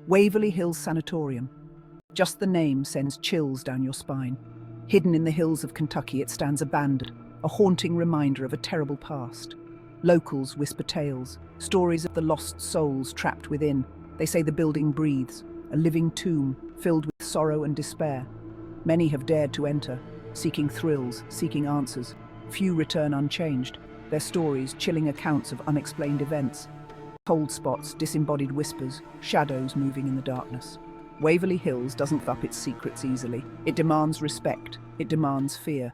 Waverly Hills Sanatorium. Just the name sends chills down your spine. Hidden in the hills of Kentucky, it stands abandoned, a haunting reminder of a terrible past. Locals whisper tales, stories of the lost souls trapped within. They say the building breathes, a living tomb filled with sorrow and despair. Many have dared to enter, seeking thrills, seeking answers. Few return unchanged, their stories chilling accounts of unexplained events. Cold spots, disembodied whispers, shadows moving in the darkness. Waverly Hills doesn't give up its secrets easily. It demands respect. It demands fear.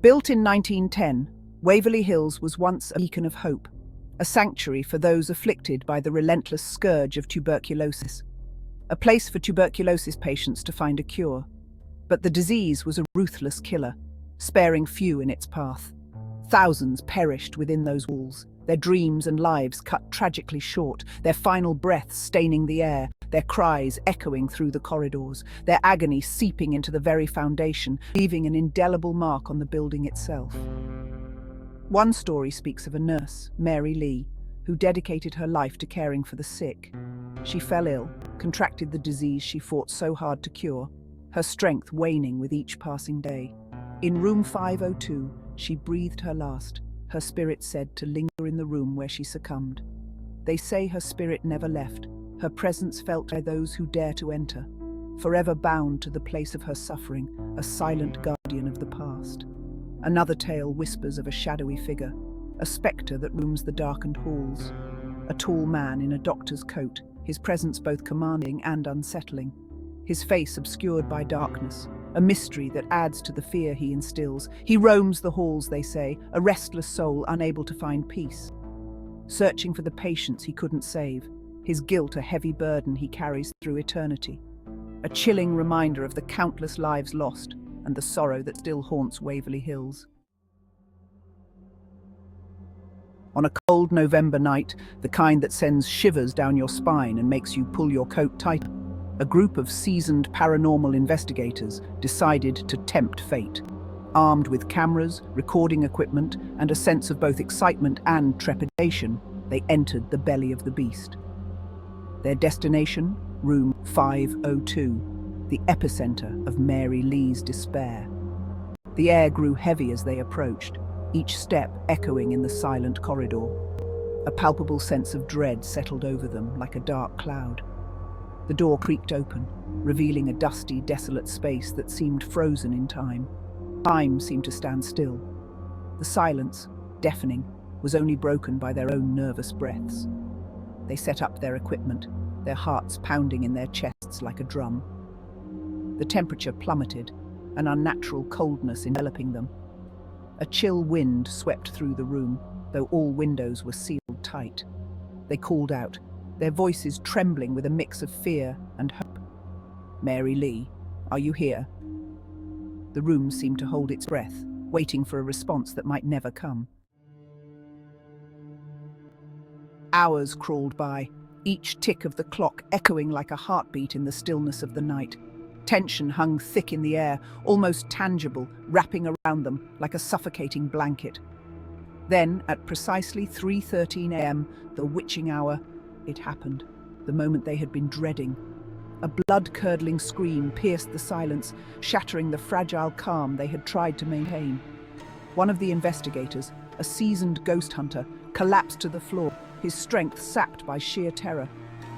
Built in 1910, Waverly Hills was once a beacon of hope, a sanctuary for those afflicted by the relentless scourge of tuberculosis, a place for tuberculosis patients to find a cure. But the disease was a ruthless killer, sparing few in its path. Thousands perished within those walls, their dreams and lives cut tragically short, their final breaths staining the air, their cries echoing through the corridors, their agony seeping into the very foundation, leaving an indelible mark on the building itself. One story speaks of a nurse, Mary Lee, who dedicated her life to caring for the sick. She fell ill, contracted the disease she fought so hard to cure, her strength waning with each passing day. In room 502, she breathed her last, her spirit said to linger in the room where she succumbed. They say her spirit never left, her presence felt by those who dare to enter, forever bound to the place of her suffering, a silent guardian of the past. Another tale whispers of a shadowy figure, a spectre that roams the darkened halls. A tall man in a doctor's coat, his presence both commanding and unsettling. His face obscured by darkness, a mystery that adds to the fear he instills. He roams the halls, they say, a restless soul unable to find peace. Searching for the patients he couldn't save, his guilt a heavy burden he carries through eternity. A chilling reminder of the countless lives lost and the sorrow that still haunts Waverly Hills. On a cold November night, the kind that sends shivers down your spine and makes you pull your coat tighter, a group of seasoned paranormal investigators decided to tempt fate. Armed with cameras, recording equipment, and a sense of both excitement and trepidation, they entered the belly of the beast. Their destination, room 502, the epicenter of Mary Lee's despair. The air grew heavy as they approached, each step echoing in the silent corridor. A palpable sense of dread settled over them like a dark cloud. The door creaked open, revealing a dusty, desolate space that seemed frozen in time. Time seemed to stand still. The silence, deafening, was only broken by their own nervous breaths. They set up their equipment, their hearts pounding in their chests like a drum. The temperature plummeted, an unnatural coldness enveloping them. A chill wind swept through the room, though all windows were sealed tight. They called out, their voices trembling with a mix of fear and hope. "Mary Lee, are you here?" The room seemed to hold its breath, waiting for a response that might never come. Hours crawled by, each tick of the clock echoing like a heartbeat in the stillness of the night. Tension hung thick in the air, almost tangible, wrapping around them like a suffocating blanket. Then, at precisely 3:13 a.m., the witching hour, it happened, the moment they had been dreading. A blood-curdling scream pierced the silence, shattering the fragile calm they had tried to maintain. One of the investigators, a seasoned ghost hunter, collapsed to the floor, his strength sapped by sheer terror.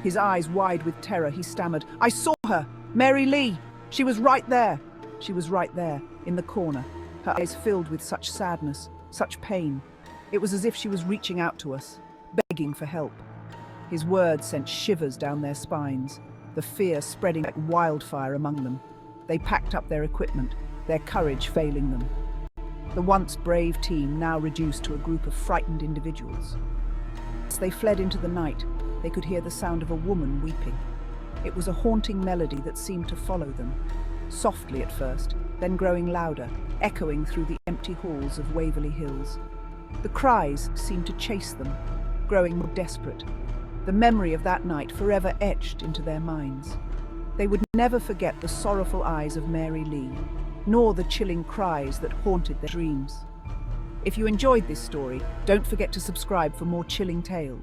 His eyes wide with terror, he stammered, "I saw her! Mary Lee! She was right there! She was right there, in the corner, her eyes filled with such sadness, such pain. It was as if she was reaching out to us, begging for help." His words sent shivers down their spines, the fear spreading like wildfire among them. They packed up their equipment, their courage failing them. The once brave team now reduced to a group of frightened individuals. As they fled into the night, they could hear the sound of a woman weeping. It was a haunting melody that seemed to follow them, softly at first, then growing louder, echoing through the empty halls of Waverly Hills. The cries seemed to chase them, growing more desperate. The memory of that night forever etched into their minds. They would never forget the sorrowful eyes of Mary Lee, nor the chilling cries that haunted their dreams. If you enjoyed this story, don't forget to subscribe for more chilling tales.